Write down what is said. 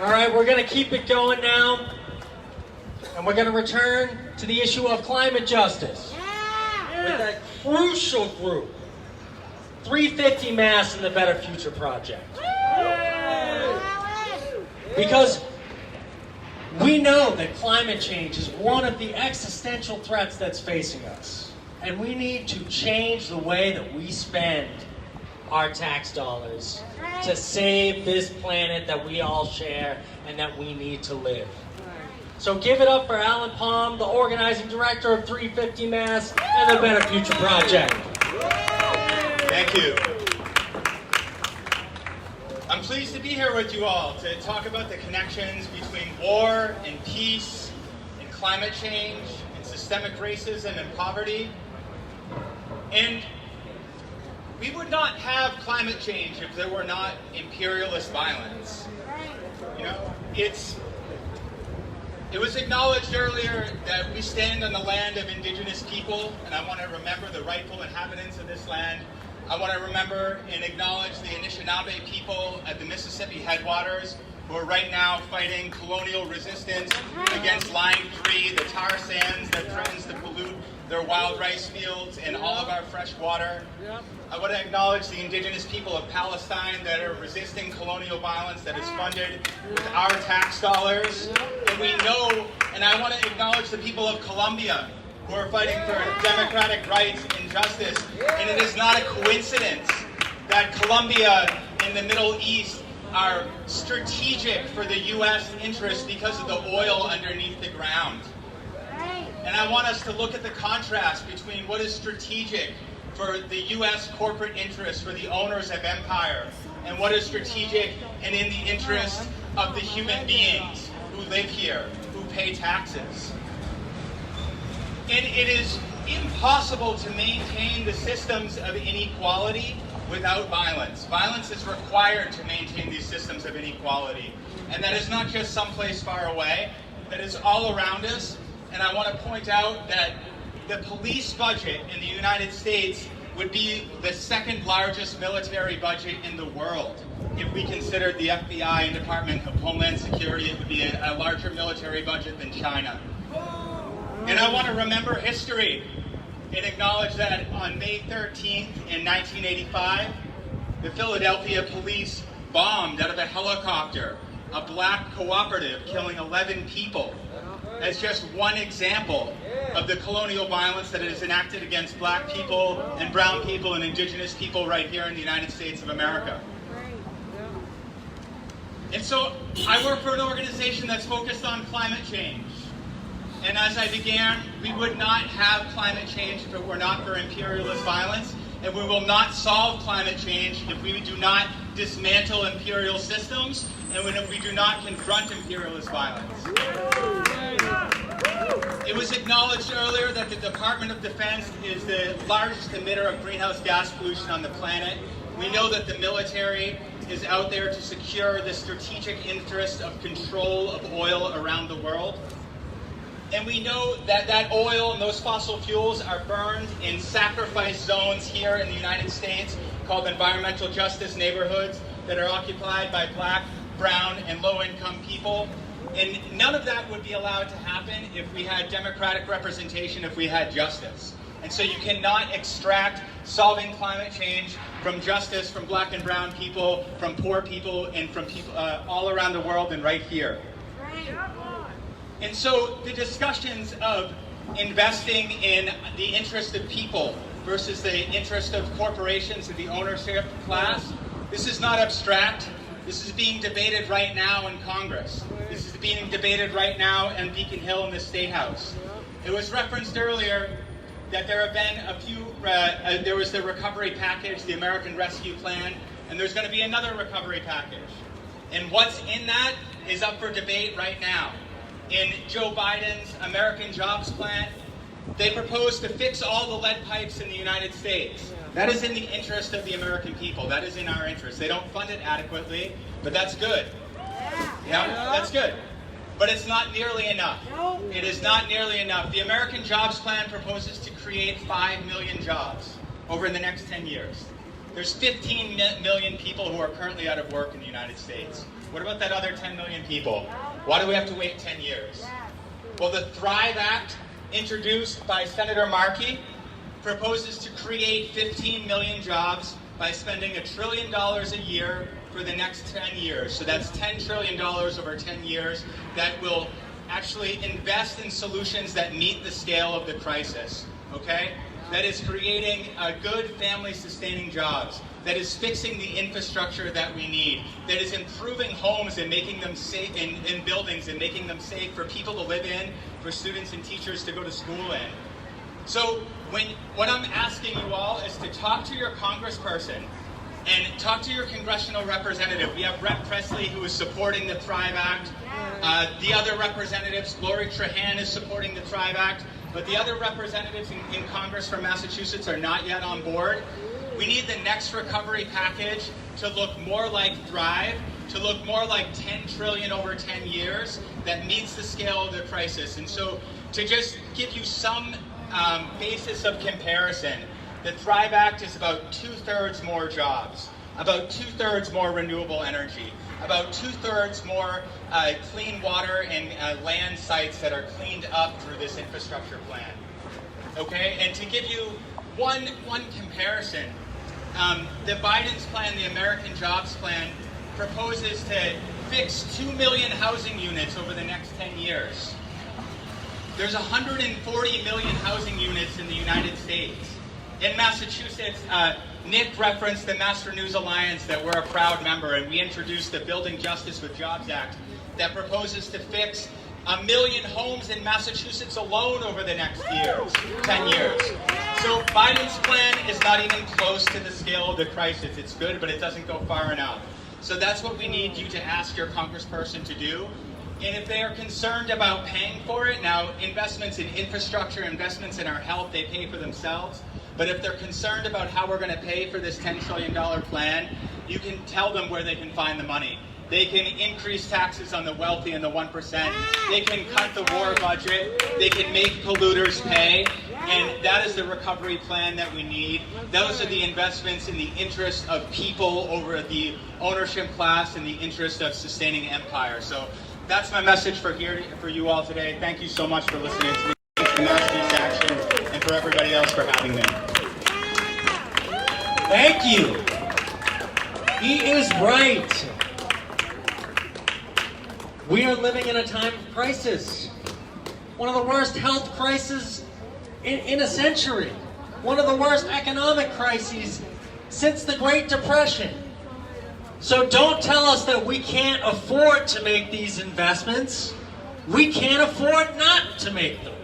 All right, we're going to keep it going now, and we're going to return to the issue of climate justice with that crucial group, 350 Mass and the Better Future Project. Because we know that climate change is one of the existential threats that's facing us, and we need to change the way that we spend our tax dollars to save this planet that we all share and that we need to live. So give it up for Alan Palm, the organizing director of 350 Mass and the Better Future Project. Thank you. I'm pleased to be here with you all to talk about the connections between war and peace and climate change and systemic racism and poverty. And we would not have climate change if there were not imperialist violence. You know, it was acknowledged earlier that we stand on the land of indigenous people, and I want to remember the rightful inhabitants of this land. I want to remember and acknowledge the Anishinaabe people at the Mississippi headwaters who are right now fighting colonial resistance against Line 3, the tar sands that threatens to pollute their wild rice fields and all of our fresh water. I want to acknowledge the indigenous people of Palestine that are resisting colonial violence that is funded with our tax dollars. And we know, and I want to acknowledge the people of Colombia who are fighting for democratic rights and justice. And it is not a coincidence that Colombia and the Middle East are strategic for the U.S. interest because of the oil underneath the ground. And I want us to look at the contrast between what is strategic for the U.S. corporate interests, for the owners of empire, and what is strategic and in the interest of the human beings who live here, who pay taxes. And it is impossible to maintain the systems of inequality without violence. Violence is required to maintain these systems of inequality. And that is not just someplace far away, that is all around us. And I want to point out that the police budget in the United States would be the second largest military budget in the world. If we considered the FBI and Department of Homeland Security, it would be a larger military budget than China. And I want to remember history and acknowledge that on May 13th in 1985, the Philadelphia police bombed out of a helicopter a black cooperative, killing 11 people, as just one example of the colonial violence that is enacted against black people and brown people and indigenous people right here in the United States of America. And so I work for an organization that's focused on climate change. And as I began, we would not have climate change if it were not for imperialist violence, and we will not solve climate change if we do not dismantle imperial systems and if we do not confront imperialist violence. It was acknowledged earlier that the Department of Defense is the largest emitter of greenhouse gas pollution on the planet. We know that the military is out there to secure the strategic interest of control of oil around the world. And we know that that oil and those fossil fuels are burned in sacrifice zones here in the United States called environmental justice neighborhoods that are occupied by black, brown, and low-income people. And none of that would be allowed to happen if we had democratic representation, if we had justice. And so you cannot extract solving climate change from justice, from black and brown people, from poor people, and from people all around the world and right here. And so the discussions of investing in the interest of people versus the interest of corporations and the ownership class, this is not abstract. This is being debated right now in Congress. This is being debated right now in Beacon Hill in the State House. It was referenced earlier that there have been a few, there was the recovery package, the American Rescue Plan, and there's going to be another recovery package. And what's in that is up for debate right now. In Joe Biden's American Jobs Plan, they propose to fix all the lead pipes in the United States. That is in the interest of the American people. That is in our interest. They don't fund it adequately, but that's good. Yeah, that's good. But it's not nearly enough. It is not nearly enough. The American Jobs Plan proposes to create 5 million jobs over the next 10 years. There's 15 million people who are currently out of work in the United States. What about that other 10 million people? Why do we have to wait 10 years? Well, the Thrive Act, introduced by Senator Markey, proposes to create 15 million jobs by spending $1 trillion a year for the next 10 years. So that's $10 trillion over 10 years that will actually invest in solutions that meet the scale of the crisis, okay? That is creating good family-sustaining jobs, that is fixing the infrastructure that we need, that is improving homes and making them safe in buildings and making them safe for people to live in, for students and teachers to go to school in. So what I'm asking you all is to talk to your congressperson and talk to your congressional representative. We have Rep. Presley, who is supporting the Thrive Act. The other representatives, Lori Trahan is supporting the Thrive Act, but the other representatives in Congress from Massachusetts are not yet on board. We need the next recovery package to look more like Thrive, to look more like 10 trillion over 10 years that meets the scale of the crisis. And so to just give you some basis of comparison, the Thrive Act is about 2/3 more jobs, about 2/3 more renewable energy, about 2/3 more clean water and land sites that are cleaned up through this infrastructure plan. Okay, and to give you one comparison, the Biden's plan, the American Jobs Plan, proposes to fix 2 million housing units over the next 10 years. There's 140 million housing units in the United States. In Massachusetts, Nick referenced the Master News Alliance that we're a proud member, and we introduced the Building Justice with Jobs Act that proposes to fix 1 million homes in Massachusetts alone over the next 10 years. So Biden's plan is not even close to the scale of the crisis. It's good, but it doesn't go far enough. So that's what we need you to ask your congressperson to do. And if they are concerned about paying for it, now investments in infrastructure, investments in our health, they pay for themselves. But if they're concerned about how we're going to pay for this $10 trillion plan, you can tell them where they can find the money. They can increase taxes on the wealthy and the 1%. They can cut the war budget. They can make polluters pay. And that is the recovery plan that we need. Those are the investments in the interest of people over the ownership class and the interest of sustaining empire. So that's my message for you all today. Thank you so much for listening to me, to Mass Action, and for everybody else for having me. Thank you. He is right. We are living in a time of crisis. One of the worst health crises in a century. One of the worst economic crises since the Great Depression. So don't tell us that we can't afford to make these investments. We can't afford not to make them.